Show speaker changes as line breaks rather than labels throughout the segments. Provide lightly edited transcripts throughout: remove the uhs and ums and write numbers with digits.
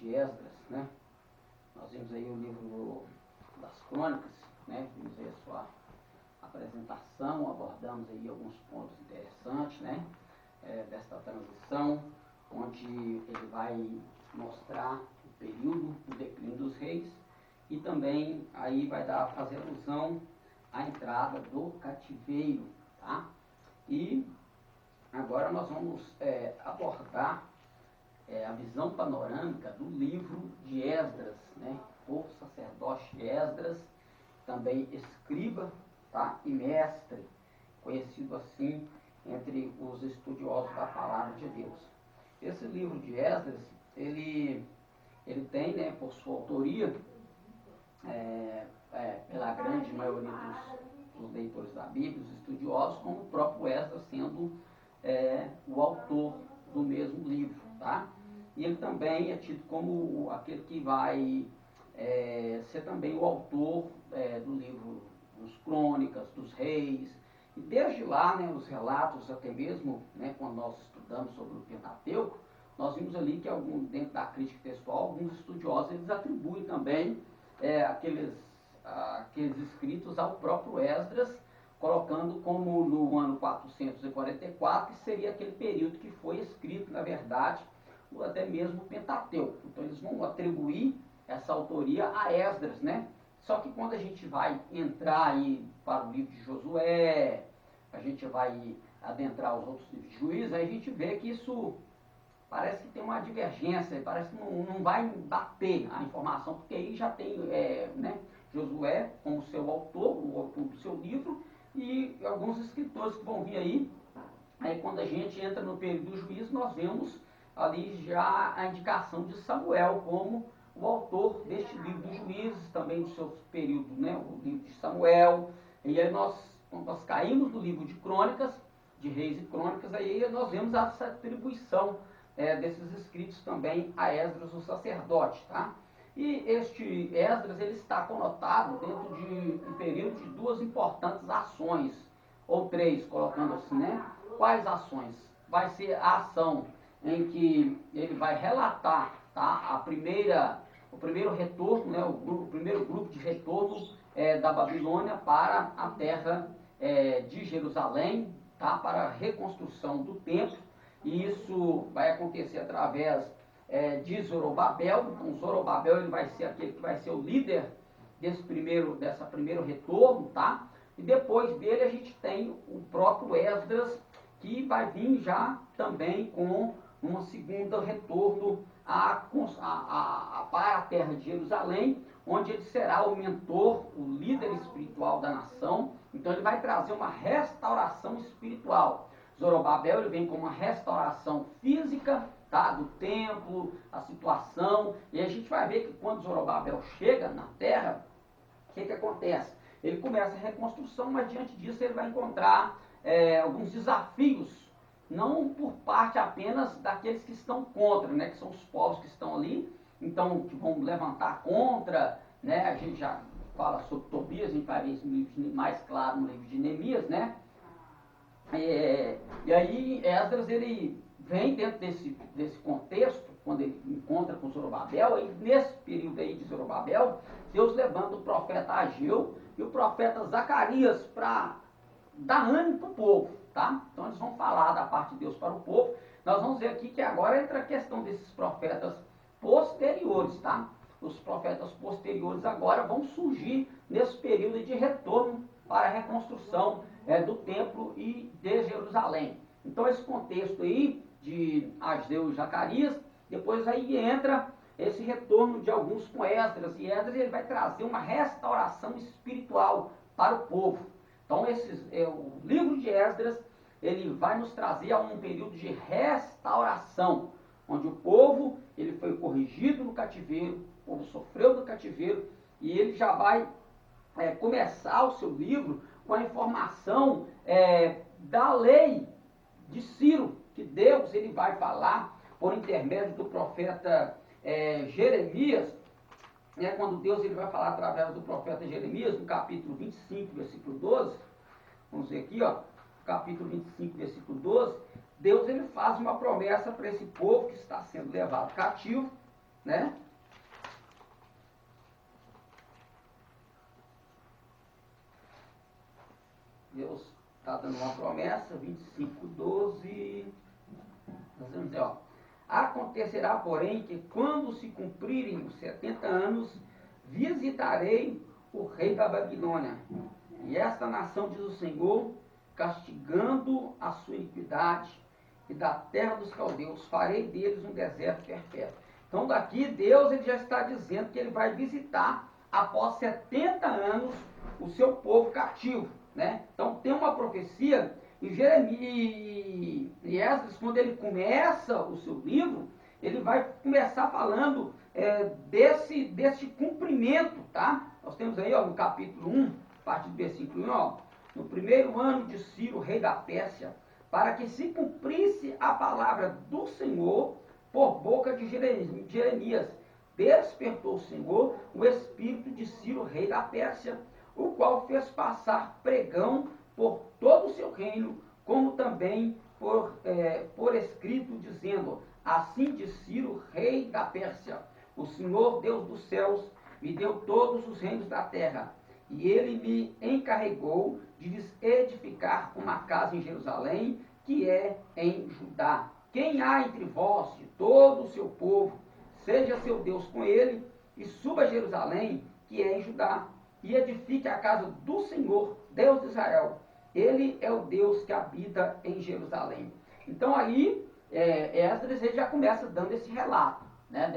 de Esdras, né? Nós vimos aí o livro das crônicas, né? Vimos aí a sua apresentação, abordamos aí alguns pontos interessantes, né? Desta transição, onde ele vai mostrar o período do declínio dos reis e também aí vai fazer alusão à entrada do cativeiro, tá? E agora nós vamos abordar a visão panorâmica do livro de Esdras, né? O sacerdote Esdras, também escriba, tá? E mestre, conhecido assim entre os estudiosos da palavra de Deus. Esse livro de Esdras, ele tem, né, por sua autoria, pela grande maioria dos leitores da Bíblia, os estudiosos, como o próprio Esdras sendo o autor do mesmo livro, tá? E ele também é tido como aquele que vai ser também o autor do livro dos Crônicas, dos Reis, e desde lá, né, os relatos, até mesmo, né, quando nós estudamos sobre o Pentateuco, nós vimos ali que dentro da crítica textual, alguns estudiosos eles atribuem também aqueles escritos ao próprio Esdras, colocando como no ano 444, que seria aquele período que foi escrito, na verdade, até mesmo o Pentateuco. Então eles vão atribuir essa autoria a Esdras, né? Só que quando a gente vai entrar aí para o livro de Josué, a gente vai adentrar os outros livros de Juízes, aí a gente vê que isso parece que tem uma divergência, parece que não vai bater a informação, porque aí já tem né, Josué como seu autor, o autor do seu livro, e alguns escritores que vão vir aí. Aí quando a gente entra no período do juízo, nós vemos ali já a indicação de Samuel como o autor deste livro dos Juízes, também do seu período, né, o livro de Samuel. E aí quando nós caímos no livro de Crônicas, de Reis e Crônicas, aí nós vemos essa atribuição desses escritos também a Esdras, o sacerdote, tá? E este Esdras, ele está conotado dentro de um período de duas importantes ações, ou três, colocando assim, né? Quais ações? Vai ser a ação em que ele vai relatar, tá? O primeiro retorno, né? O primeiro grupo de retorno da Babilônia para a terra de Jerusalém, tá? Para a reconstrução do templo, e isso vai acontecer através de Zorobabel. Então Zorobabel ele vai ser aquele que vai ser o líder desse primeiro retorno, tá? E depois dele a gente tem o próprio Esdras, que vai vir já também com um segundo retorno para a terra de Jerusalém, onde ele será o mentor, o líder espiritual da nação. Então ele vai trazer uma restauração espiritual. Zorobabel ele vem com uma restauração física, tá, do templo, a situação, e a gente vai ver que quando Zorobabel chega na terra, o que acontece? Ele começa a reconstrução, mas diante disso ele vai encontrar alguns desafios, não por parte apenas daqueles que estão contra, né, que são os povos que estão ali, então que vão levantar contra, né, a gente já fala sobre Tobias, a gente vai ver isso mais claro no livro de Neemias, né? E aí Esdras ele vem dentro desse contexto, quando ele encontra com Zorobabel, e nesse período aí de Zorobabel, Deus levanta o profeta Ageu e o profeta Zacarias para dar ânimo para o povo, tá? Então eles vão falar da parte de Deus para o povo. Nós vamos ver aqui que agora entra a questão desses profetas posteriores, tá? Os profetas posteriores agora vão surgir nesse período de retorno para a reconstrução do templo e de Jerusalém. Então esse contexto aí de Ageu e Zacarias, depois aí entra esse retorno de alguns com Esdras, e Esdras ele vai trazer uma restauração espiritual para o povo. Então o livro de Esdras ele vai nos trazer a um período de restauração, onde o povo ele foi corrigido no cativeiro, o povo sofreu no cativeiro, e ele já vai começar o seu livro com a informação da lei de Ciro, que Deus ele vai falar por intermédio do profeta Jeremias, quando Deus ele vai falar através do profeta Jeremias, no capítulo 25, versículo 12, vamos ver aqui, ó, capítulo 25, versículo 12, Deus ele faz uma promessa para esse povo que está sendo levado cativo, né? Deus está dando uma promessa, 25:12. Nós vamos dizer, ó. Acontecerá, porém, que quando se cumprirem os 70 anos, visitarei o rei da Babilônia. E esta nação, diz o Senhor, castigando a sua iniquidade, e da terra dos caldeus farei deles um deserto perpétuo. Então daqui Deus ele já está dizendo que ele vai visitar após 70 anos o seu povo cativo, né? Então tem uma profecia em Jeremias e Esdras, quando ele começa o seu livro, ele vai começar falando desse cumprimento, tá? Nós temos aí, ó, no capítulo 1, a partir do versículo 1, ó, no primeiro ano de Ciro, rei da Pérsia, para que se cumprisse a palavra do Senhor por boca de Jeremias, despertou o Senhor o espírito de Ciro, rei da Pérsia, o qual fez passar pregão por todo o seu reino, como também por escrito, dizendo: assim diz Ciro, rei da Pérsia, o Senhor Deus dos céus me deu todos os reinos da terra, e ele me encarregou de lhes edificar uma casa em Jerusalém, que é em Judá. Quem há entre vós, de todo o seu povo, seja seu Deus com ele, e suba a Jerusalém, que é em Judá, e edifique a casa do Senhor, Deus de Israel. Ele é o Deus que habita em Jerusalém. Então aí, Esdras já começa dando esse relato, né,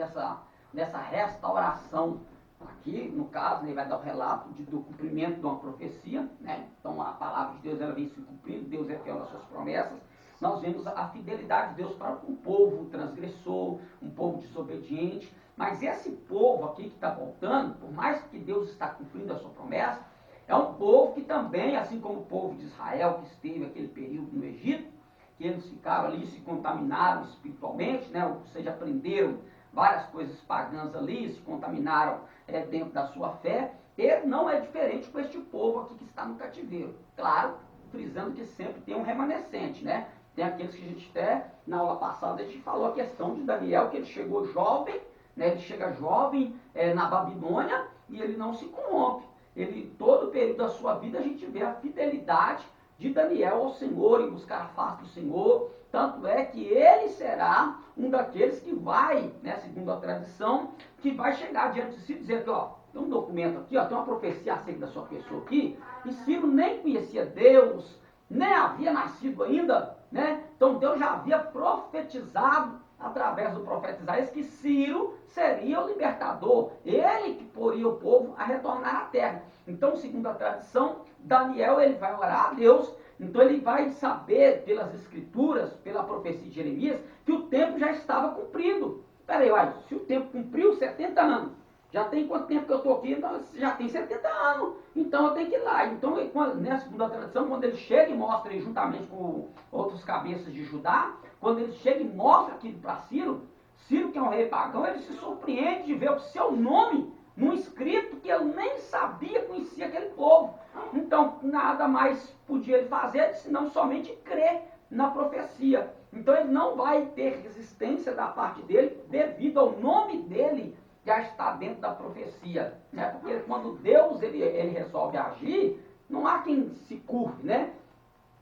dessa restauração. Aqui, no caso, ele vai dar o relato do cumprimento de uma profecia, né? Então a palavra de Deus ela vem se cumprindo, Deus é fiel nas suas promessas. Nós vemos a fidelidade de Deus para um povo transgressor, um povo desobediente. Mas esse povo aqui que está voltando, por mais que Deus está cumprindo a sua promessa, é um povo que também, assim como o povo de Israel, que esteve aquele período no Egito, que eles ficaram ali, se contaminaram espiritualmente, né? Ou seja, aprenderam várias coisas pagãs ali, se contaminaram dentro da sua fé. Ele não é diferente com este povo aqui que está no cativeiro. Claro, frisando que sempre tem um remanescente, né? Tem aqueles que a gente até, na aula passada, a gente falou a questão de Daniel, que ele chegou jovem, né? Ele chega jovem na Babilônia e ele não se corrompe. Ele, todo o período da sua vida, a gente vê a fidelidade de Daniel ao Senhor, em buscar a face do Senhor. Tanto é que ele será um daqueles que vai, né, segundo a tradição, que vai chegar diante de si e dizer que, ó, tem um documento aqui, ó, tem uma profecia acerca da sua pessoa aqui, e Ciro nem conhecia Deus, nem havia nascido ainda, né? Então Deus já havia profetizado através do profeta Isaías que Ciro seria o libertador, ele que poria o povo a retornar à terra. Então, segundo a tradição, Daniel ele vai orar a Deus, então ele vai saber pelas escrituras, pela profecia de Jeremias, que o tempo já estava cumprido. Peraí, olha, se o tempo cumpriu 70 anos, já tem quanto tempo que eu estou aqui? Então, já tem 70 anos, então eu tenho que ir lá. Então, segundo a tradição, quando ele chega e mostra aí, juntamente com outros cabeças de Judá, quando ele chega e mostra aquilo para Ciro, Ciro, que é um rei pagão, ele se surpreende de ver o seu nome num escrito que ele nem sabia, conhecia aquele povo. Então, nada mais podia ele fazer, senão somente crer na profecia. Então, ele não vai ter resistência da parte dele, devido ao nome dele já está dentro da profecia, né? Porque quando Deus ele resolve agir, não há quem se curve, né?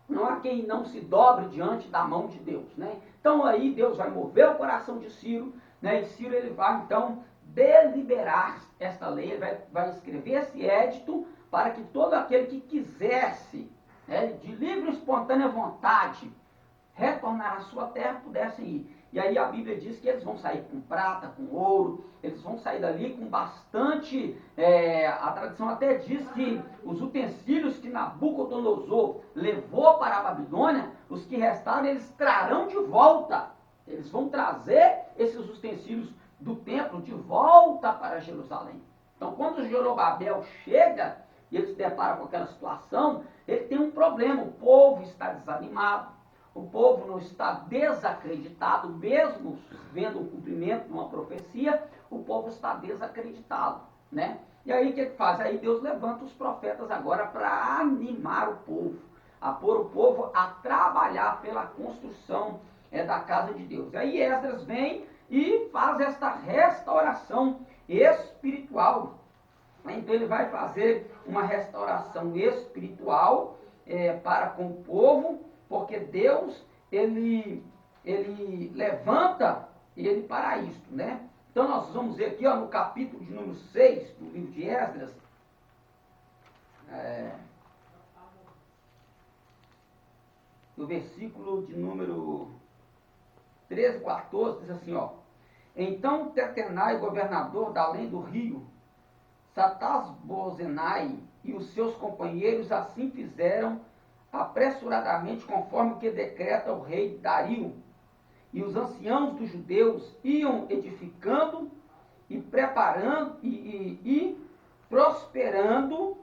Não há quem não se dobre diante da mão de Deus, né? Então aí Deus vai mover o coração de Ciro, né? E Ciro ele vai então deliberar esta lei, ele vai escrever esse édito para que todo aquele que quisesse, né, de livre e espontânea vontade, retornar à sua terra, pudessem ir. E aí a Bíblia diz que eles vão sair com prata, com ouro, eles vão sair dali com bastante, a tradição até diz que os utensílios que Nabucodonosor levou para a Babilônia, os que restaram, eles trarão de volta. Eles vão trazer esses utensílios do templo de volta para Jerusalém. Então quando Zorobabel chega e ele se depara com aquela situação, ele tem um problema, o povo está desanimado. O povo não está desacreditado, mesmo vendo o cumprimento de uma profecia, o povo está desacreditado, né? E aí o que ele faz? Aí Deus levanta os profetas agora para animar o povo, a pôr o povo a trabalhar pela construção da casa de Deus. Aí Esdras vem e faz esta restauração espiritual. Então ele vai fazer uma restauração espiritual para com o povo, porque Deus, ele levanta ele para isto, né? Então nós vamos ver aqui, ó, no capítulo de número 6 do livro de Esdras, no versículo de número 13, 14, diz assim, ó: Então Tetenai, governador da além do rio, Satasbozenai e os seus companheiros assim fizeram apressuradamente conforme o que decreta o rei Dario. E os anciãos dos judeus iam edificando e preparando e prosperando,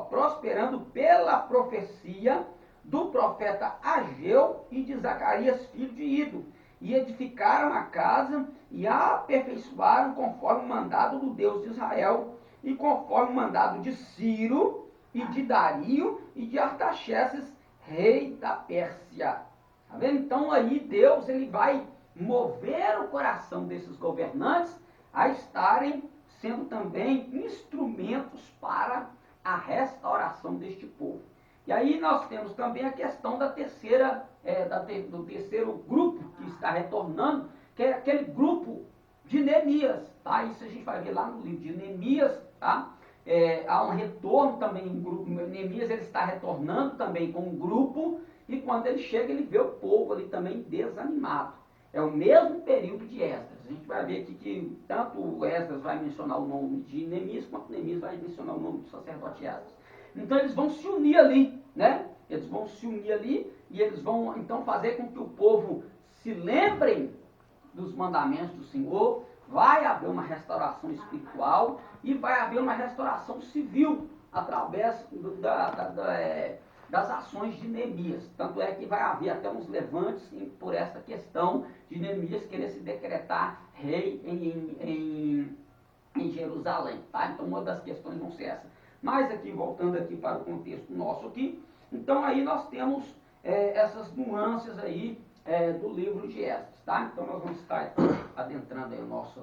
prosperando pela profecia do profeta Ageu e de Zacarias, filho de Ido. E edificaram a casa e a aperfeiçoaram conforme o mandado do Deus de Israel e conforme o mandado de Ciro e de Dario e de Artaxerxes, rei da Pérsia. Tá vendo? Então aí Deus ele vai mover o coração desses governantes a estarem sendo também instrumentos para a restauração deste povo. E aí nós temos também a questão da terceira, do terceiro grupo que está retornando, que é aquele grupo de Neemias. Tá? Isso a gente vai ver lá no livro de Neemias. Tá? Há um retorno também, um grupo. Neemias ele está retornando também com um grupo, e quando ele chega ele vê o povo ali também desanimado. É o mesmo período de Esdras. A gente vai ver aqui que tanto o Esdras vai mencionar o nome de Neemias, quanto Neemias vai mencionar o nome do sacerdote Esdras. Então eles vão se unir ali, né? Eles vão se unir ali e eles vão então fazer com que o povo se lembrem dos mandamentos do Senhor. Vai haver uma restauração espiritual e vai haver uma restauração civil através das ações de Neemias. Tanto é que vai haver até uns levantes por essa questão de Neemias querer se decretar rei em Jerusalém. Tá? Então uma das questões vão ser essa. Mas aqui, voltando aqui para o contexto nosso aqui, então aí nós temos essas nuances aí do livro de Esdras. Tá? Então nós vamos estar adentrando aí o nosso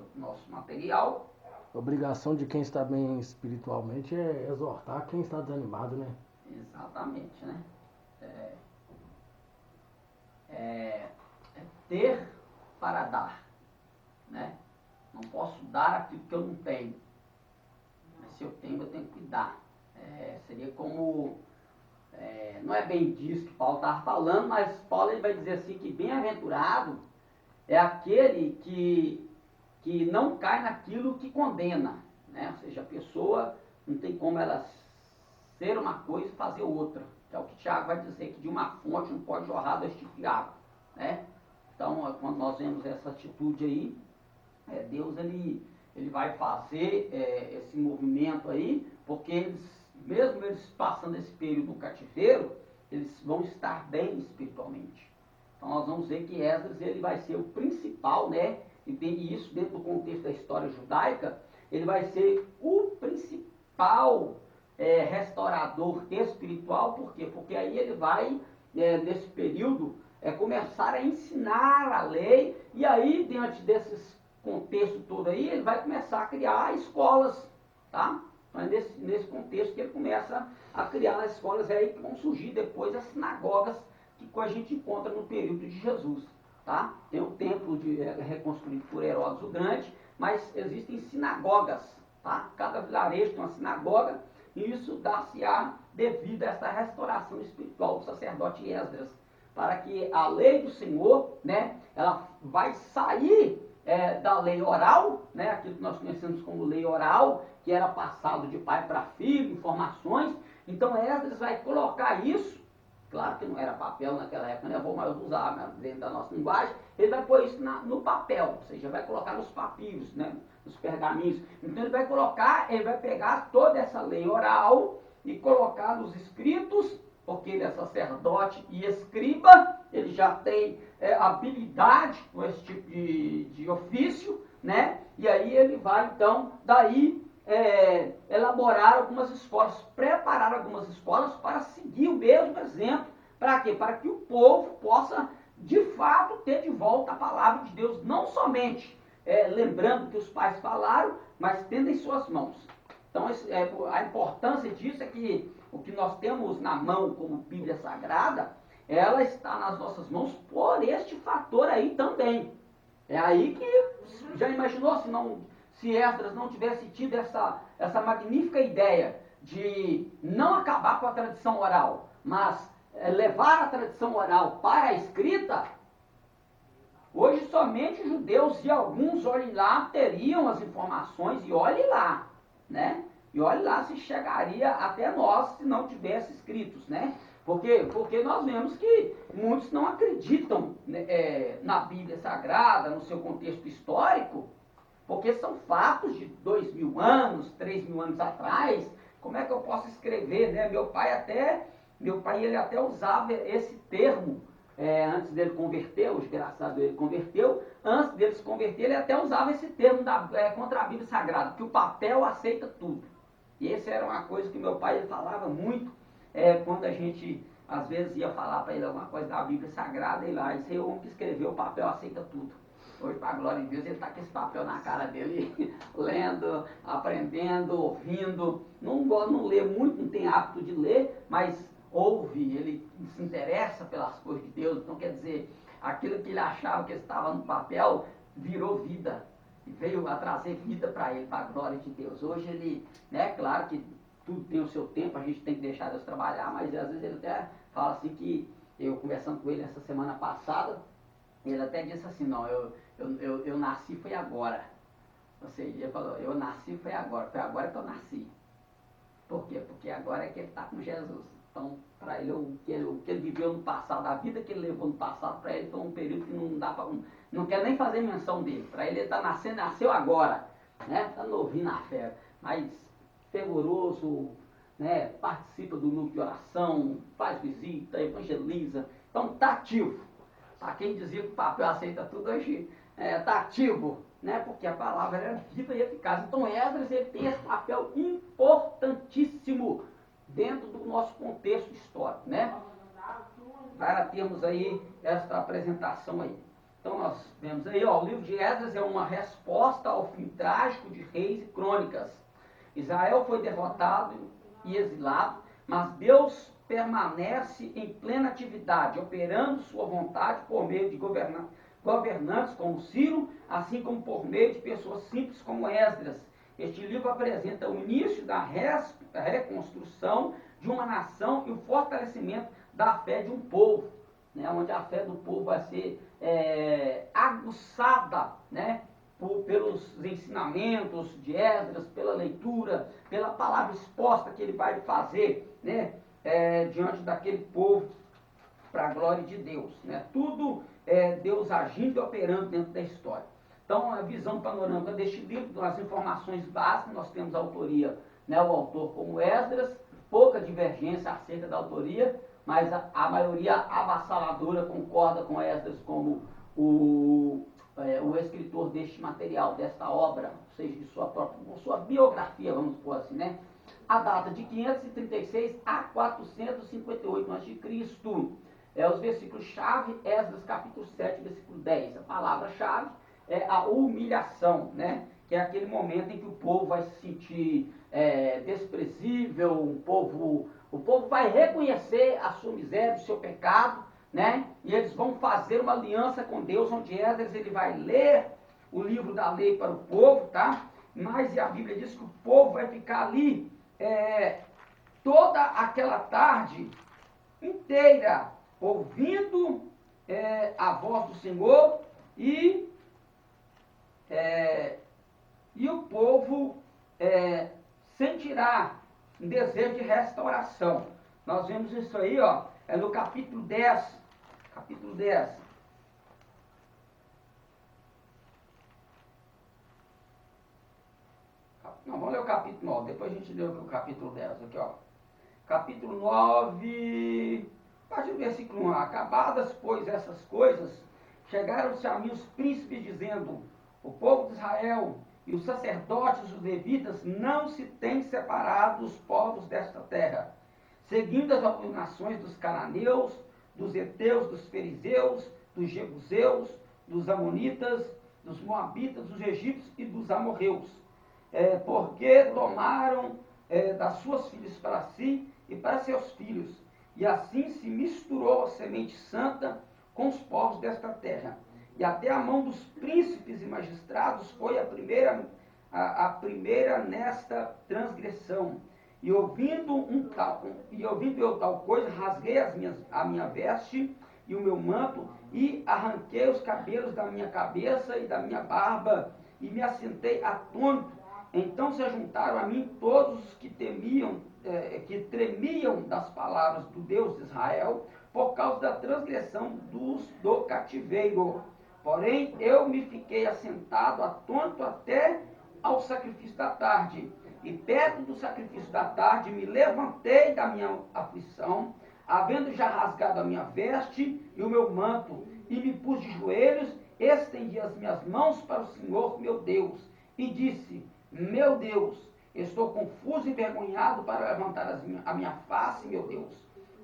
material.
A obrigação de quem está bem espiritualmente é exortar quem está desanimado, né?
Exatamente, né? Ter para dar, né? Não posso dar aquilo que eu não tenho, mas se eu tenho que dar. Seria como, não é bem disso que Paulo estava falando, mas Paulo ele vai dizer assim que bem-aventurado é aquele que não cai naquilo que condena, né? Ou seja, a pessoa não tem como ela ser uma coisa e fazer outra. Que é o que Tiago vai dizer, que de uma fonte não pode jorrar dois tipos de água, né? Então, quando nós vemos essa atitude aí, Deus ele vai fazer esse movimento aí, porque mesmo eles passando esse período no cativeiro, eles vão estar bem espiritualmente. Então nós vamos ver que Esdras ele vai ser o principal, né? E isso dentro do contexto da história judaica, ele vai ser o principal restaurador espiritual. Por quê? Porque aí ele vai, nesse período, começar a ensinar a lei, e aí, diante desses contexto todo aí, ele vai começar a criar escolas, tá? Então é nesse contexto que ele começa a criar as escolas aí que vão surgir depois as sinagogas que a gente encontra no período de Jesus, tá? Tem o templo reconstruído por Herodes o Grande, mas existem sinagogas, tá? Cada vilarejo tem uma sinagoga, e isso dá-se-á devido a essa restauração espiritual do sacerdote Esdras, para que a lei do Senhor, né, ela vai sair da lei oral, né, aquilo que nós conhecemos como lei oral, que era passado de pai para filho, informações. Então Esdras vai colocar isso, claro que não era papel naquela época, né, vou mais usar, né, dentro da nossa linguagem, ele vai pôr isso no papel, ou seja, vai colocar nos papiros, né, nos pergaminhos. Então ele vai pegar toda essa lei oral e colocar nos escritos, porque ele é sacerdote e escriba, ele já tem habilidade com esse tipo de ofício, né? E aí ele vai, então, daí elaborar algumas escolas, preparar algumas escolas para seguir o mesmo exemplo. Para quê? Para que o povo possa, de fato, ter de volta a palavra de Deus, não somente lembrando que os pais falaram, mas tendo em suas mãos. Então, a importância disso é que o que nós temos na mão como Bíblia Sagrada, ela está nas nossas mãos por este fator aí também. É aí que, já imaginou se Esdras não tivesse tido essa magnífica ideia de não acabar com a tradição oral, mas levar a tradição oral para a escrita? Hoje somente judeus e alguns, olhem lá, teriam as informações, e olhe lá, né? E olhe lá se chegaria até nós se não tivesse escritos, né? Porque nós vemos que muitos não acreditam, né, na Bíblia Sagrada, no seu contexto histórico, porque são fatos de 2000 anos, 3000 anos atrás. Como é que eu posso escrever, né? Meu pai ele até usava esse termo, antes dele converter, o desgraçado ele converteu, antes dele se converter, ele até usava esse termo contra a Bíblia Sagrada, que o papel aceita tudo. E essa era uma coisa que meu pai ele falava muito, quando a gente, às vezes, ia falar para ele alguma coisa da Bíblia Sagrada, e lá, esse é o homem que escreveu, o papel aceita tudo. Hoje, para a glória de Deus, ele está com esse papel na cara dele, lendo, aprendendo, ouvindo. Não lê muito, não tem hábito de ler, mas ouve, ele se interessa pelas coisas de Deus. Então, quer dizer, aquilo que ele achava que estava no papel virou vida, e veio a trazer vida para ele, para a glória de Deus. Hoje ele, né, claro que tudo tem o seu tempo, a gente tem que deixar Deus trabalhar, mas às vezes ele até fala assim que, eu conversando com ele essa semana passada, ele até disse assim, não, eu nasci foi agora. Ou seja, ele falou, eu nasci foi agora que eu nasci. Por quê? Porque agora é que ele está com Jesus. Então, para ele, o que ele viveu no passado, a vida que ele levou no passado, para ele foi um período que não dá para... Não quer nem fazer menção dele. Para ele está nascendo, nasceu agora. Né? Está novinho na fé, mas fervoroso, né? Participa do núcleo de oração, faz visita, evangeliza. Então, está ativo. Para quem dizia que o papel aceita tudo, hoje está ativo, né? Porque a palavra é viva e eficaz. Então, Esdras ele tem esse papel importantíssimo dentro do nosso contexto histórico, né? Para termos aí esta apresentação aí. Então, nós vemos aí, ó, o livro de Esdras é uma resposta ao fim trágico de Reis e Crônicas. Israel foi derrotado e exilado, mas Deus permanece em plena atividade, operando sua vontade por meio de governantes como Ciro, assim como por meio de pessoas simples como Esdras. Este livro apresenta o início da reconstrução de uma nação e o fortalecimento da fé de um povo, né, onde a fé do povo vai ser aguçada, né, pelos ensinamentos de Esdras, pela leitura, pela palavra exposta que ele vai fazer, né, diante daquele povo, para a glória de Deus. Né? Tudo Deus agindo e operando dentro da história. Então, a visão panorâmica deste livro, as informações básicas, nós temos a autoria, né, o autor como Esdras, pouca divergência acerca da autoria, mas a maioria avassaladora concorda com Esdras como o escritor deste material, desta obra, ou seja, de sua biografia, vamos pôr assim, né? A data de 536 a 458 a.C. Os versículos-chave, Esdras capítulo 7, versículo 10. A palavra-chave é a humilhação, né? Que é aquele momento em que o povo vai se sentir desprezível, o povo vai reconhecer a sua miséria, o seu pecado, né? E eles vão fazer uma aliança com Deus, onde Esdras ele vai ler o livro da lei para o povo, tá? Mas a Bíblia diz que o povo vai ficar ali toda aquela tarde inteira ouvindo a voz do Senhor e o povo sentirá um desejo de restauração. Nós vemos isso aí, ó, no capítulo 10. Capítulo 10. Não, vamos ler o capítulo 9, depois a gente lê o capítulo 10. Aqui, ó. Capítulo 9, a partir do versículo 1. Acabadas, pois, essas coisas, chegaram-se a mim os príncipes, dizendo: o povo de Israel e os sacerdotes, os levitas, não se têm separado dos povos desta terra, seguindo as abominações dos cananeus, dos heteus, dos fariseus, dos jebuseus, dos amonitas dos moabitas, dos egípcios e dos amorreus, porque tomaram das suas filhas para si e para seus filhos, e assim se misturou a semente santa com os povos desta terra. E até a mão dos príncipes e magistrados foi a primeira nesta transgressão. E ouvindo eu tal coisa, rasguei a minha veste e o meu manto, e arranquei os cabelos da minha cabeça e da minha barba, e me assentei atônito. Então se juntaram a mim todos os que tremiam das palavras do Deus de Israel, por causa da transgressão do cativeiro. Porém, eu me fiquei assentado atônito até ao sacrifício da tarde. E perto do sacrifício da tarde me levantei da minha aflição, havendo já rasgado a minha veste e o meu manto, e me pus de joelhos, estendi as minhas mãos para o Senhor meu Deus, e disse: meu Deus, estou confuso e envergonhado para levantar a minha face, meu Deus,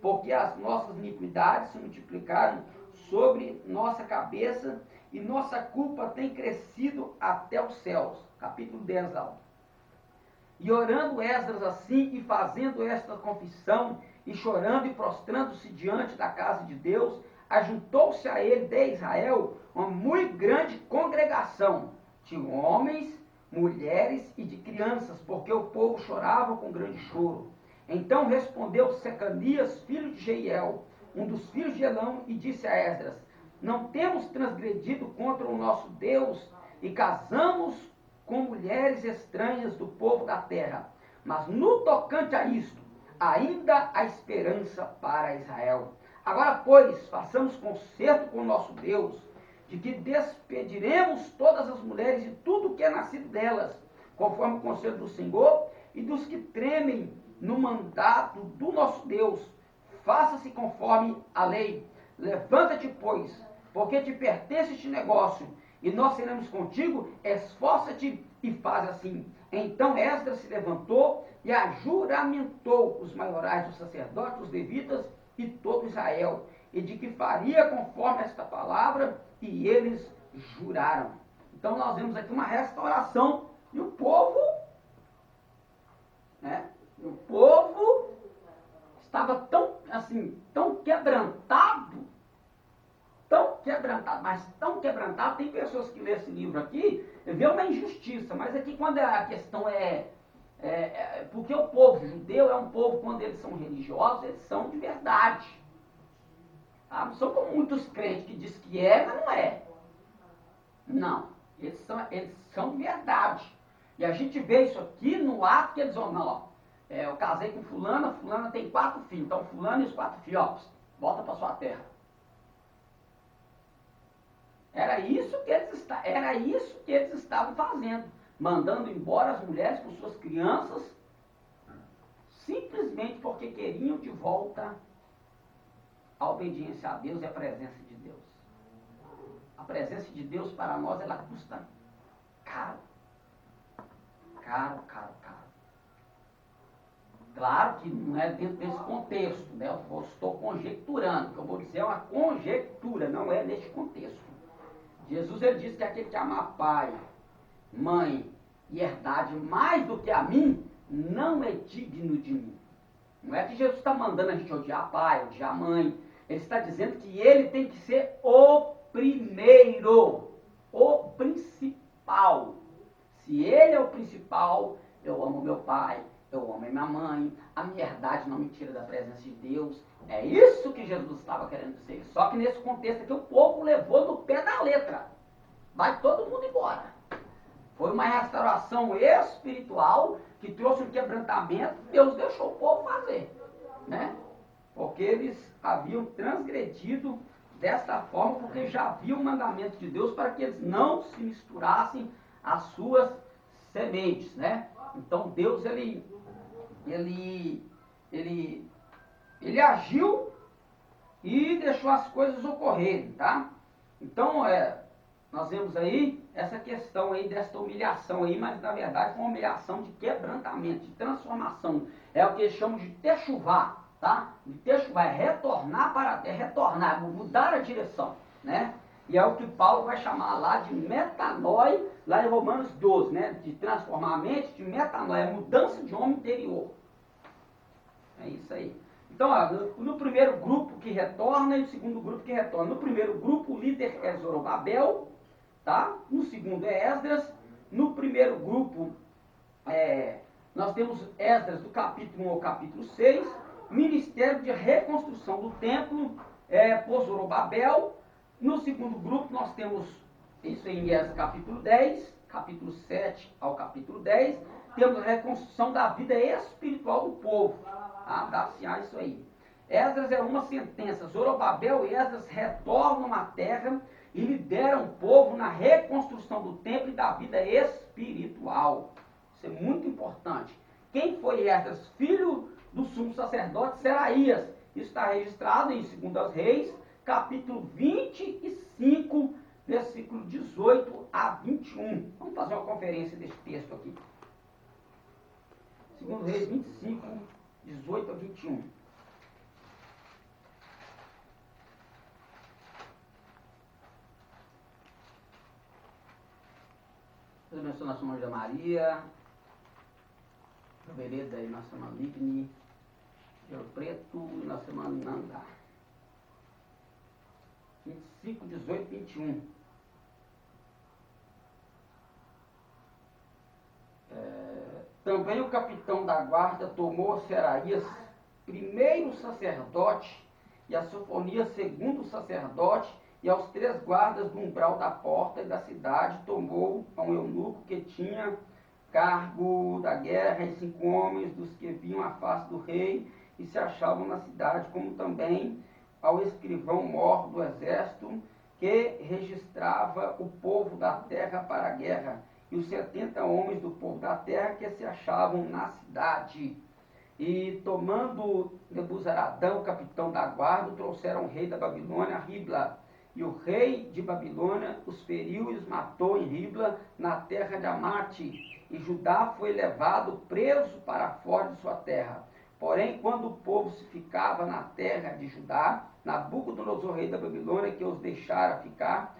porque as nossas iniquidades se multiplicaram sobre nossa cabeça, e nossa culpa tem crescido até os céus. Capítulo 10, lá. E orando Esdras assim, e fazendo esta confissão, e chorando e prostrando-se diante da casa de Deus, ajuntou-se a ele de Israel uma muito grande congregação de homens, mulheres e de crianças, porque o povo chorava com grande choro. Então respondeu Secanias, filho de Jeiel, um dos filhos de Elão, e disse a Esdras: não temos transgredido contra o nosso Deus e casamos com mulheres estranhas do povo da terra, mas no tocante a isto, ainda há esperança para Israel. Agora, pois, façamos concerto com o nosso Deus, de que despediremos todas as mulheres e tudo que é nascido delas, conforme o conselho do Senhor e dos que tremem no mandato do nosso Deus. Faça-se conforme a lei. Levanta-te, pois, porque te pertence este negócio, e nós seremos contigo, esforça-te e faz assim. Então Esdras se levantou e ajuramentou os maiorais dos sacerdotes, os levitas e todo Israel, e de que faria conforme esta palavra, e eles juraram. Então nós vemos aqui uma restauração, e o povo estava tão quebrantado, mas tão quebrantado. Tem pessoas que lêem esse livro aqui e vê uma injustiça, mas aqui quando a questão porque o povo judeu é um povo, quando eles são religiosos, eles são de verdade. Tá? Não são como muitos crentes que dizem que é, mas não é. Não, eles são de verdade. E a gente vê isso aqui no ato que eles vão, não, ó, eu casei com fulana tem 4 filhos, então fulano e os 4 filhos, ó, volta para sua terra. Era isso que eles estavam fazendo, mandando embora as mulheres com suas crianças, simplesmente porque queriam de volta a obediência a Deus e a presença de Deus. A presença de Deus para nós, ela custa caro. Caro. Claro que não é dentro desse contexto, né? Eu estou conjecturando, o que eu vou dizer é uma conjectura, não é neste contexto. Jesus, ele disse que aquele que amar pai, mãe e herdade mais do que a mim, não é digno de mim. Não é que Jesus está mandando a gente odiar pai, odiar mãe. Ele está dizendo que ele tem que ser o primeiro, o principal. Se ele é o principal, eu amo meu pai, eu amo minha mãe, a minha herdade não me tira da presença de Deus. É isso que Jesus estava querendo dizer. Só que nesse contexto aqui o povo levou no pé da letra. Vai todo mundo embora. Foi uma restauração espiritual que trouxe um quebrantamento. Deus deixou o povo fazer, né? Porque eles haviam transgredido desta forma, porque já havia o mandamento de Deus para que eles não se misturassem as suas sementes, né? Então Deus, ele agiu e deixou as coisas ocorrerem, tá? Então, nós vemos aí essa questão aí desta humilhação aí, mas na verdade foi uma humilhação de quebrantamento, de transformação. É o que eles chamam de techuvá, tá? De techuvá é retornar para a terra, retornar, mudar a direção, né? E é o que Paulo vai chamar lá de metanoi, lá em Romanos 12, né? De transformar a mente, de metanoi, é mudança de homem interior. É isso aí. Então, ó, no primeiro grupo que retorna e o segundo grupo que retorna. No primeiro grupo, o líder é Zorobabel, tá? No segundo é Esdras. No primeiro grupo, nós temos Esdras do capítulo 1 ao capítulo 6, ministério de reconstrução do templo por Zorobabel. No segundo grupo, nós temos isso em Esdras capítulo 10, capítulo 7 ao capítulo 10, temos a reconstrução da vida espiritual do povo. Dá-se isso aí. Esdras é uma sentença. Zorobabel e Esdras retornam à terra e lideram o povo na reconstrução do templo e da vida espiritual. Isso é muito importante. Quem foi Esdras? Filho do sumo sacerdote Seraías. Isso está registrado em 2 Reis, capítulo 25, versículo 18 a 21. Vamos fazer uma conferência desse texto aqui. 2 Reis 25, 18 a 21. Deus abençoe nossa irmã Maria, Vereda e nossa irmã Ligne, Rio Preto e nossa irmã Nanda. 25, 18 e 21. Também o capitão da guarda tomou Seraías, primeiro sacerdote, e a Sofonias, segundo sacerdote, e aos 3 guardas do umbral da porta e da cidade tomou a um eunuco que tinha cargo da guerra e 5 homens dos que viam a face do rei e se achavam na cidade, como também ao escrivão-mor do exército que registrava o povo da terra para a guerra, e os 70 homens do povo da terra que se achavam na cidade. E tomando Nebuzaradão, capitão da guarda, trouxeram o rei da Babilônia a Ribla. E o rei de Babilônia os feriu e os matou em Ribla, na terra de Amate. E Judá foi levado preso para fora de sua terra. Porém, quando o povo se ficava na terra de Judá, Nabucodonosor, rei da Babilônia, que os deixara ficar,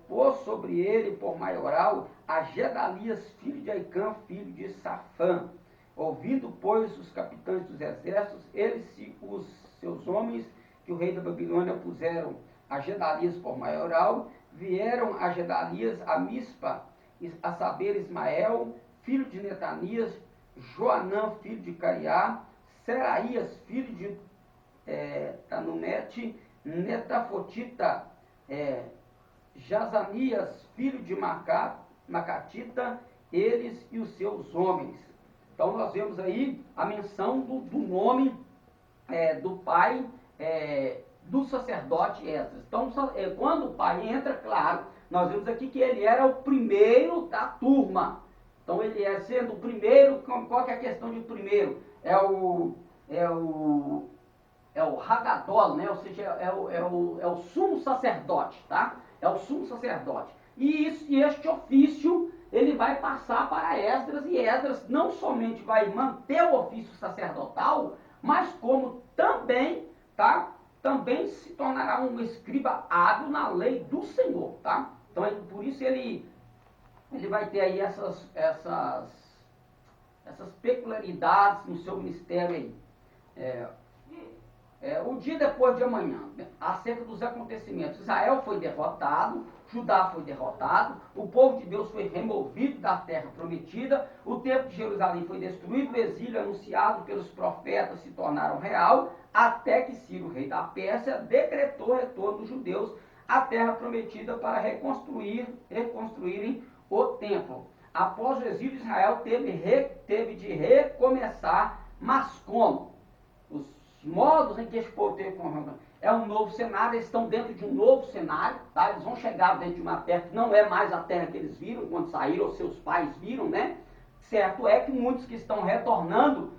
pôs sobre ele por maioral a Gedalias, filho de Aicã, filho de Safã. Ouvindo, pois, os capitães dos exércitos, eles e os seus homens, que o rei da Babilônia puseram a Gedalias por maioral, vieram a Gedalias a Mispa, a saber Ismael, filho de Netanias, Joanã, filho de Cariá, Seraías, filho de Tanumete, Netafotita, Jazanias, filho de Macatita, eles e os seus homens. Então nós vemos aí a menção do nome do pai do sacerdote Esdras. Então quando o pai entra, claro, nós vemos aqui que ele era o primeiro da turma. Então ele sendo o primeiro, qual que é a questão de primeiro? É o Hagadol, né? Ou seja, é o sumo sacerdote, tá? É o sumo sacerdote. E este ofício, ele vai passar para Esdras, e Esdras não somente vai manter o ofício sacerdotal, mas como também, tá? Também se tornará um escriba hábil na lei do Senhor, tá? Então, por isso ele vai ter aí essas peculiaridades no seu ministério aí. O dia depois de amanhã, acerca dos acontecimentos, Israel foi derrotado, Judá foi derrotado, o povo de Deus foi removido da terra prometida, o templo de Jerusalém foi destruído, o exílio anunciado pelos profetas se tornaram real, até que Ciro, rei da Pérsia, decretou o retorno dos judeus à terra prometida para reconstruírem o templo. Após o exílio, Israel teve de recomeçar, mas como? Os modos em que esse povo teve é um novo cenário, eles estão dentro de um novo cenário, tá? Eles vão chegar dentro de uma terra que não é mais a terra que eles viram quando saíram, ou seus pais viram, né? Certo é que muitos que estão retornando,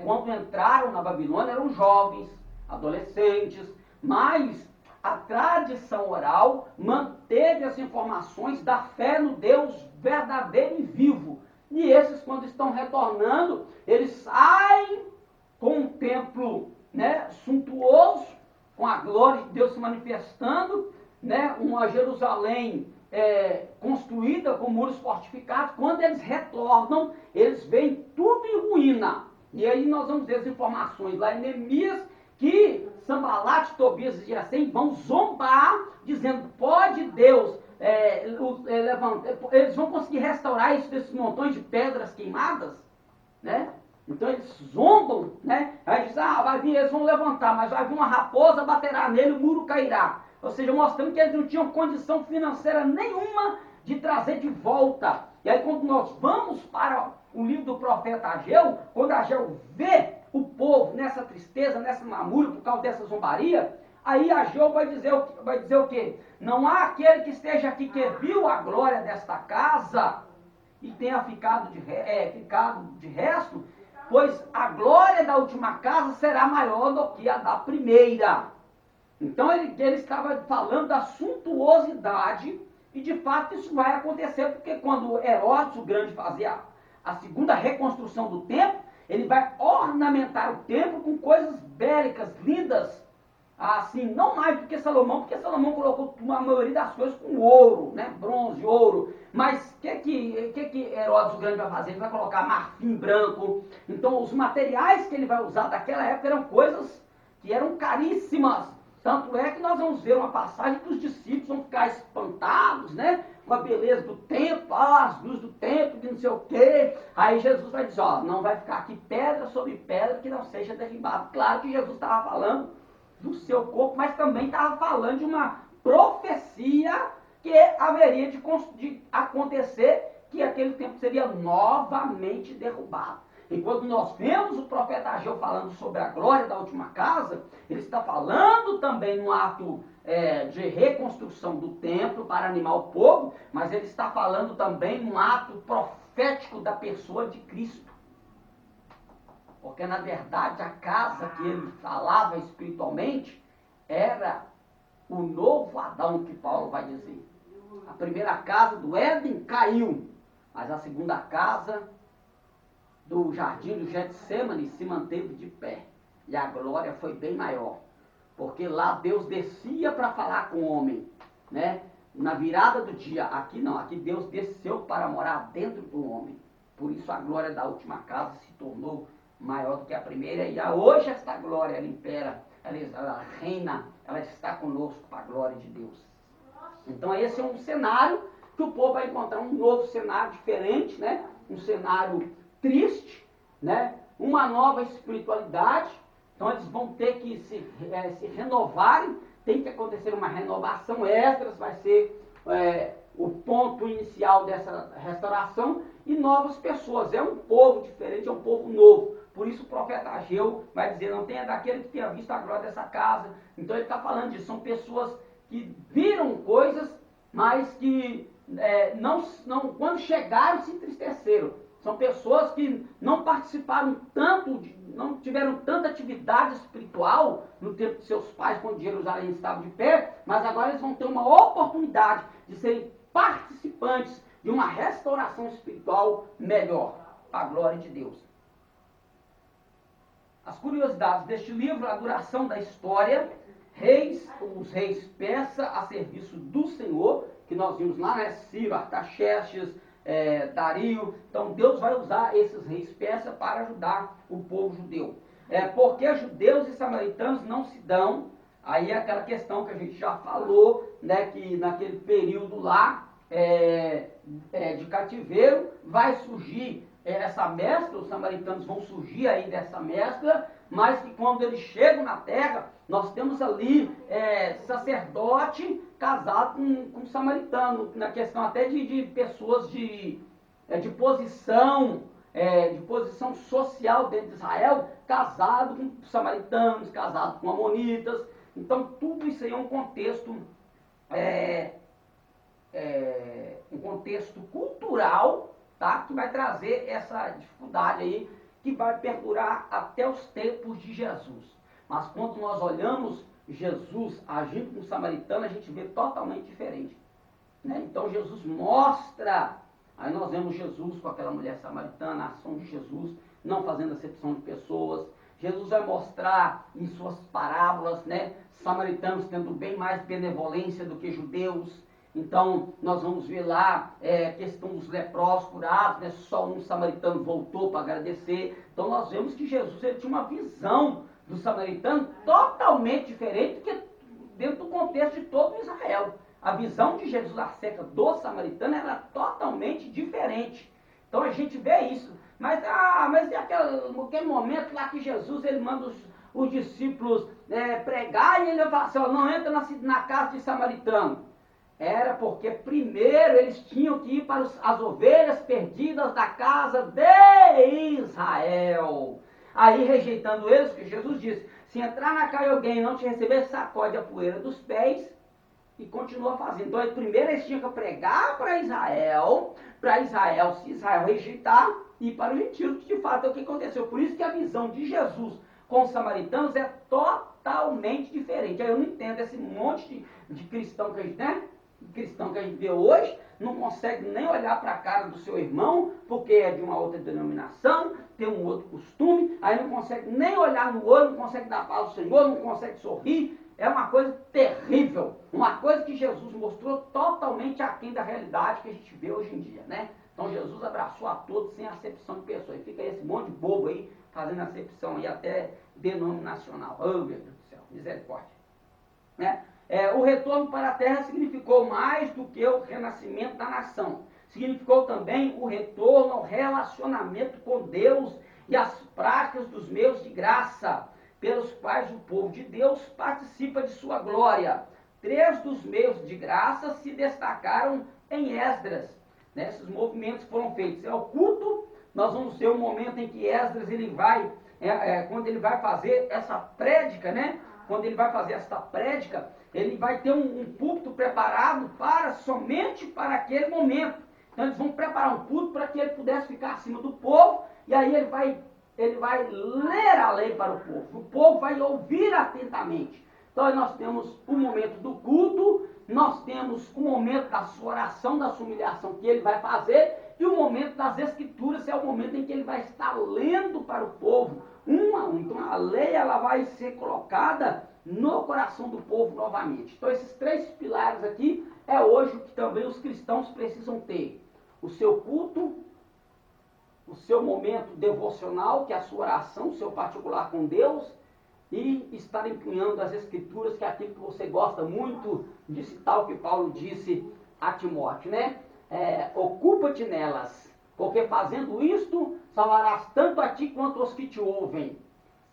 quando entraram na Babilônia, eram jovens, adolescentes, mas a tradição oral manteve as informações da fé no Deus verdadeiro e vivo. E esses, quando estão retornando, eles saem com um templo, né, suntuoso, com a glória de Deus se manifestando, né, uma Jerusalém construída com muros fortificados. Quando eles retornam, eles veem tudo em ruína. E aí nós vamos ver as informações lá em Neemias, que Sanbalate, Tobias e Gesem vão zombar, dizendo, pode Deus eles vão conseguir restaurar isso desses montões de pedras queimadas, né? Então eles zombam, né? Aí diz, vai vir, eles vão levantar, mas vai vir uma raposa, baterá nele, o muro cairá. Ou seja, mostrando que eles não tinham condição financeira nenhuma de trazer de volta. E aí quando nós vamos para o livro do profeta Ageu, quando Ageu vê o povo nessa tristeza, nessa lamúria, por causa dessa zombaria, aí Ageu vai dizer o quê? Não há aquele que esteja aqui que viu a glória desta casa e tenha ficado de resto, pois a glória da última casa será maior do que a da primeira. Então ele estava falando da suntuosidade, e de fato isso vai acontecer, porque quando Herodes o Grande fazia a segunda reconstrução do templo, ele vai ornamentar o templo com coisas bélicas, lindas, assim, não mais do que Salomão, porque Salomão colocou a maioria das coisas com ouro, né? Bronze, ouro. Mas o que Herodes o Grande vai fazer? Ele vai colocar marfim branco. Então, os materiais que ele vai usar daquela época eram coisas que eram caríssimas. Tanto é que nós vamos ver uma passagem que os discípulos vão ficar espantados, né? Com a beleza do templo, as luzes do templo, de não sei o quê. Aí Jesus vai dizer, não vai ficar aqui pedra sobre pedra que não seja derribado. Claro que Jesus estava falando do seu corpo, mas também estava falando de uma profecia que haveria de acontecer, que aquele templo seria novamente derrubado. E quando nós vemos o profeta Ageu falando sobre a glória da última casa, ele está falando também no ato de reconstrução do templo para animar o povo, mas ele está falando também no ato profético da pessoa de Cristo. Porque, na verdade, a casa que ele falava espiritualmente era o novo Adão, que Paulo vai dizer. A primeira casa do Éden caiu, mas a segunda casa do jardim do Getsêmani se manteve de pé. E a glória foi bem maior. Porque lá Deus descia para falar com o homem, né? Na virada do dia. Aqui não, aqui Deus desceu para morar dentro do homem. Por isso a glória da última casa se tornou maior do que a primeira, e hoje esta glória, ela impera, ela reina, ela está conosco para a glória de Deus. Então esse é um cenário que o povo vai encontrar, um novo cenário diferente, né? Um cenário triste, né? Uma nova espiritualidade. Então eles vão ter que se renovarem, tem que acontecer uma renovação. Esdras vai ser o ponto inicial dessa restauração, e novas pessoas. É um povo diferente, é um povo novo. Por isso o profeta Ageu vai dizer, não tenha daquele que tenha visto a glória dessa casa. Então ele está falando disso, são pessoas que viram coisas, mas que quando chegaram se entristeceram. São pessoas que não participaram tanto, não tiveram tanta atividade espiritual no tempo de seus pais, quando Jerusalém estava de pé, mas agora eles vão ter uma oportunidade de serem participantes de uma restauração espiritual melhor, para a glória de Deus. As curiosidades deste livro, a duração da história, os reis persa a serviço do Senhor, que nós vimos lá, né? Ciro, Artaxerxes, Dario. Então Deus vai usar esses reis persas para ajudar o povo judeu. Porque judeus e samaritanos não se dão. Aí é aquela questão que a gente já falou, né? Que naquele período lá de cativeiro vai surgir essa mescla, os samaritanos vão surgir aí dessa mescla, mas que quando eles chegam na terra, nós temos ali sacerdote casado com samaritano, na questão até de pessoas de posição social dentro de Israel, casado com samaritanos, casado com amonitas. Então tudo isso aí é um contexto cultural, tá? Que vai trazer essa dificuldade aí, que vai perdurar até os tempos de Jesus. Mas quando nós olhamos Jesus agindo com o samaritano, a gente vê totalmente diferente, né? Então Jesus mostra, aí nós vemos Jesus com aquela mulher samaritana, a ação de Jesus, não fazendo acepção de pessoas. Jesus vai mostrar em suas parábolas, né, samaritanos tendo bem mais benevolência do que judeus. Então, nós vamos ver lá a questão dos leprosos curados, né, só um samaritano voltou para agradecer. Então, nós vemos que Jesus ele tinha uma visão do samaritano totalmente diferente do que dentro do contexto de todo Israel. A visão de Jesus acerca do samaritano era totalmente diferente. Então, a gente vê isso. Mas e aquele momento lá que Jesus ele manda os discípulos pregar e ele fala assim, não entra na casa de samaritano. Era porque primeiro eles tinham que ir para as ovelhas perdidas da casa de Israel. Aí rejeitando eles, que Jesus disse, se entrar na casa de alguém e não te receber, sacode a poeira dos pés e continua fazendo. Então primeiro eles tinham que pregar para Israel, se Israel rejeitar, ir para o retiro, que de fato é o que aconteceu. Por isso que a visão de Jesus com os samaritanos é totalmente diferente. Aí eu não entendo esse monte de cristão que a gente, né? Cristão que a gente vê hoje, não consegue nem olhar para a cara do seu irmão, porque é de uma outra denominação, tem um outro costume, aí não consegue nem olhar no olho, não consegue dar paz ao Senhor, não consegue sorrir. É uma coisa terrível, uma coisa que Jesus mostrou totalmente aquém da realidade que a gente vê hoje em dia, né? Então Jesus abraçou a todos sem acepção de pessoas. E fica esse monte de bobo aí, fazendo acepção aí até denominacional. Oh, meu Deus do céu, misericórdia. Né? O retorno para a terra significou mais do que o renascimento da nação. Significou também o retorno ao relacionamento com Deus e às práticas dos meios de graça, pelos quais o povo de Deus participa de sua glória. 3 dos meios de graça se destacaram em Esdras. Né? Esses movimentos foram feitos. É o culto, nós vamos ter um momento em que Esdras ele vai, quando ele vai fazer essa prédica, né? Quando ele vai fazer esta prédica, ele vai ter um púlpito preparado somente para aquele momento. Então eles vão preparar um púlpito para que ele pudesse ficar acima do povo, e aí ele vai ler a lei para o povo vai ouvir atentamente. Então nós temos o momento do culto, nós temos o momento da sua oração, da sua humilhação que ele vai fazer, e o momento das escrituras é o momento em que ele vai estar lendo para o povo, um a um. Então a lei ela vai ser colocada no coração do povo novamente. Então esses 3 pilares aqui é hoje o que também os cristãos precisam ter. O seu culto, o seu momento devocional, que é a sua oração, o seu particular com Deus, e estar empunhando as escrituras, que é aquilo que você gosta muito de citar, o que Paulo disse a Timóteo, né? Ocupa-te nelas, porque fazendo isto, salvarás tanto a ti quanto os que te ouvem,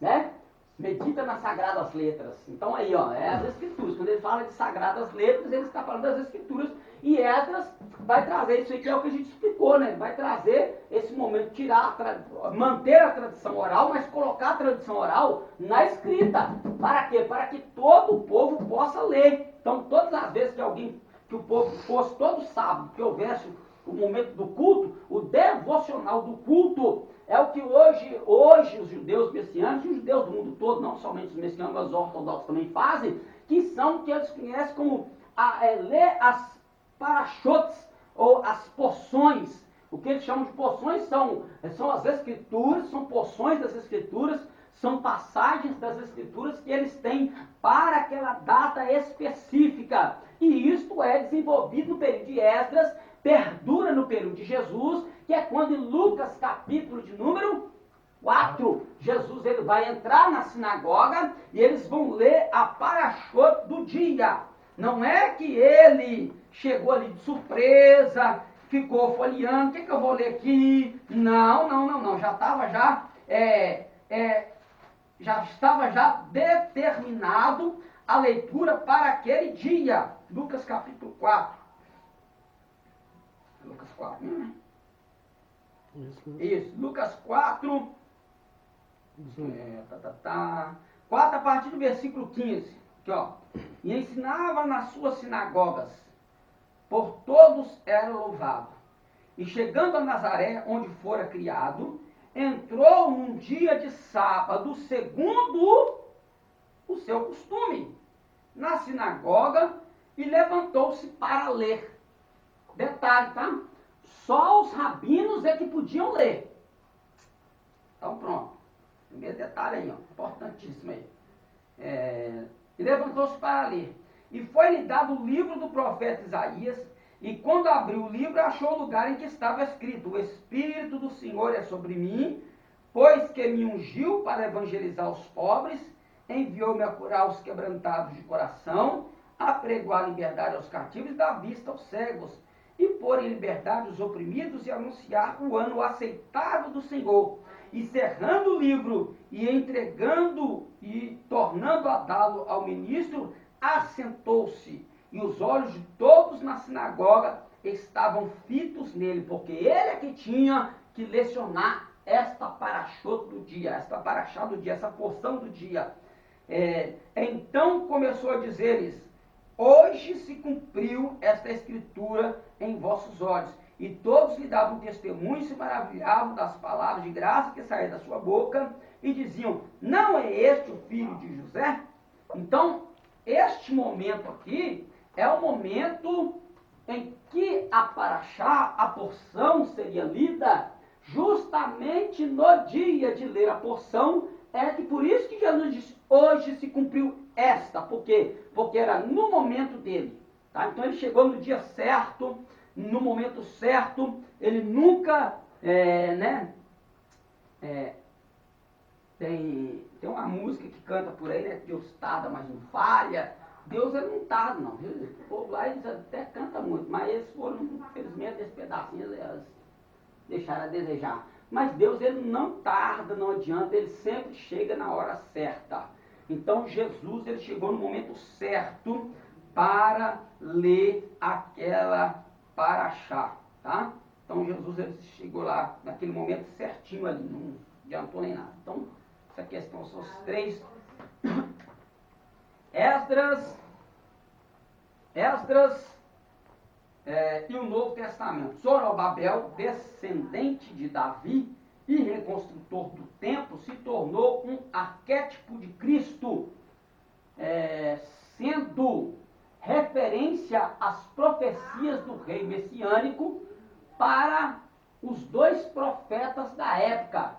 né? Medita nas sagradas letras. Então aí, as escrituras. Quando ele fala de sagradas letras, ele está falando das escrituras. E Esdras vai trazer isso aqui, é o que a gente explicou, né? Vai trazer esse momento, manter a tradição oral, mas colocar a tradição oral na escrita. Para quê? Para que todo o povo possa ler. Então, todas as vezes que o povo fosse todo sábado, que houvesse o momento do culto, o devocional do culto, é o que hoje os judeus messiânicos, e os judeus do mundo todo, não somente os messiânicos, mas os ortodoxos também fazem, que são o que eles conhecem como ler as parachotes, ou as porções. O que eles chamam de porções são as escrituras, são porções das escrituras, são passagens das escrituras que eles têm para aquela data específica. E isto é desenvolvido no período de Esdras, perdura no período de Jesus, que é quando em Lucas capítulo de número 4, Jesus ele vai entrar na sinagoga e eles vão ler a parachote do dia. Não é que ele chegou ali de surpresa, ficou folheando, o que eu vou ler aqui? Não. Já estava determinado a leitura para aquele dia. Lucas capítulo 4. Lucas 4, né? Isso. Lucas 4. 4 a partir do versículo 15. Aqui, E ensinava nas suas sinagogas, por todos era louvado. E chegando a Nazaré, onde fora criado, entrou num dia de sábado, segundo o seu costume, na sinagoga, e levantou-se para ler. Detalhe, tá? Só os rabinos é que podiam ler. Então pronto. Primeiro detalhe aí, ó, importantíssimo aí. E levantou-se para ler. E foi-lhe dado o livro do profeta Isaías, e quando abriu o livro, achou o lugar em que estava escrito: o Espírito do Senhor é sobre mim, pois que me ungiu para evangelizar os pobres, enviou-me a curar os quebrantados de coração, a pregoar a liberdade aos cativos e dar vista aos cegos, e pôr em liberdade os oprimidos e anunciar o ano aceitável do Senhor. E cerrando o livro e entregando e tornando a dá-lo ao ministro, assentou-se, e os olhos de todos na sinagoga estavam fitos nele, porque ele é que tinha que lecionar esta paraxá do dia, essa porção do dia. Então começou a dizer-lhes: hoje se cumpriu esta escritura em vossos olhos. E todos lhe davam testemunho e se maravilhavam das palavras de graça que saíam da sua boca, e diziam: não é este o filho de José? Então, este momento aqui é o momento em que a paraxá, a porção, seria lida justamente no dia de ler a porção. É que por isso que Jesus disse: hoje se cumpriu esta. Por quê? Porque era no momento dele. Tá? Então ele chegou no dia certo, no momento certo. Ele nunca, tem uma música que canta por aí, né? Deus tarda, mas não falha. Deus ele não tarda, não. O povo lá eles até canta muito, mas eles foram, infelizmente, esse pedacinho eles deixaram a desejar. Mas Deus ele não tarda, não adianta, ele sempre chega na hora certa. Então Jesus ele chegou no momento certo para ler aquela paraxá, tá? Então Jesus ele chegou lá naquele momento certinho ali, não adiantou nem nada. Então essa questão são os três. Esdras e o Novo Testamento. Zorobabel, descendente de Davi e reconstrutor do templo, se tornou um arquétipo de Cristo, sendo referência às profecias do rei messiânico para os dois profetas da época.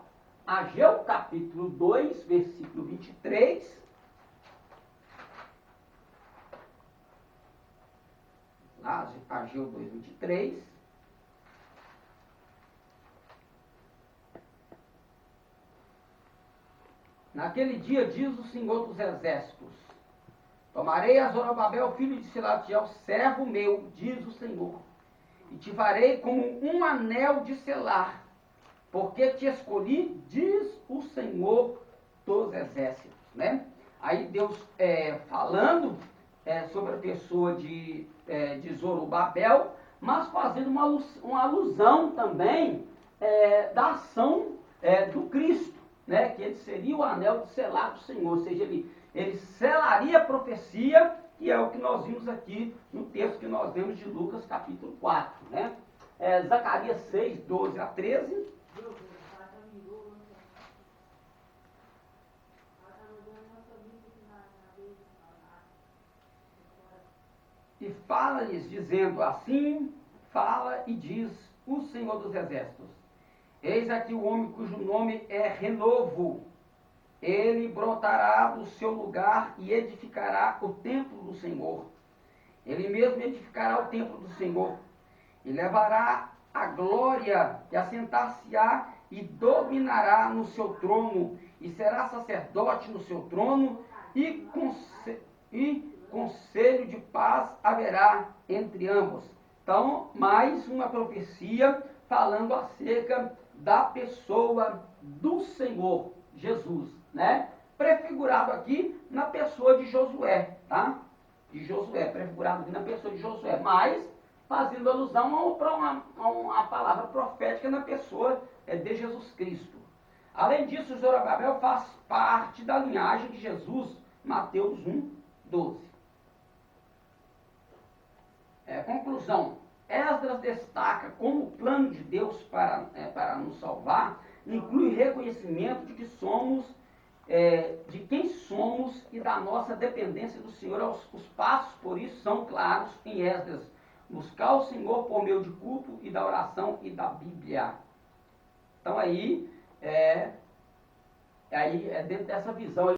Ageu capítulo 2, versículo 23. Ageu 2, 23. Naquele dia, diz o Senhor dos Exércitos: tomarei a Zorobabel, filho de Selatiel, servo meu, diz o Senhor, e te farei como um anel de selar, porque te escolhi, diz o Senhor dos Exércitos. Né? Aí Deus falando sobre a pessoa de Zorobabel, mas fazendo uma alusão também da ação do Cristo, né? Que ele seria o anel de selar do Senhor, ou seja, ele selaria a profecia, que é o que nós vimos aqui no texto que nós vemos de Lucas capítulo 4. Né? Zacarias 6, 12 a 13. E fala-lhes, dizendo: assim fala e diz o Senhor dos Exércitos: eis aqui o homem cujo nome é Renovo. Ele brotará do seu lugar e edificará o templo do Senhor. Ele mesmo edificará o templo do Senhor, e levará a glória, e assentar-se-á e dominará no seu trono, e será sacerdote no seu trono, e conselho de paz haverá entre ambos. Então, mais uma profecia falando acerca da pessoa do Senhor Jesus, né? Prefigurado aqui na pessoa de Josué, tá? De Josué, prefigurado aqui na pessoa de Josué, mas fazendo alusão a uma palavra profética na pessoa de Jesus Cristo. Além disso, Zorobabel faz parte da linhagem de Jesus, Mateus 1, 12. Conclusão: Esdras destaca como o plano de Deus para nos salvar inclui reconhecimento de que somos, de quem somos e da nossa dependência do Senhor. Os passos, por isso, são claros em Esdras: buscar o Senhor por meio de culto e da oração e da Bíblia. Então aí Aí, dentro dessa visão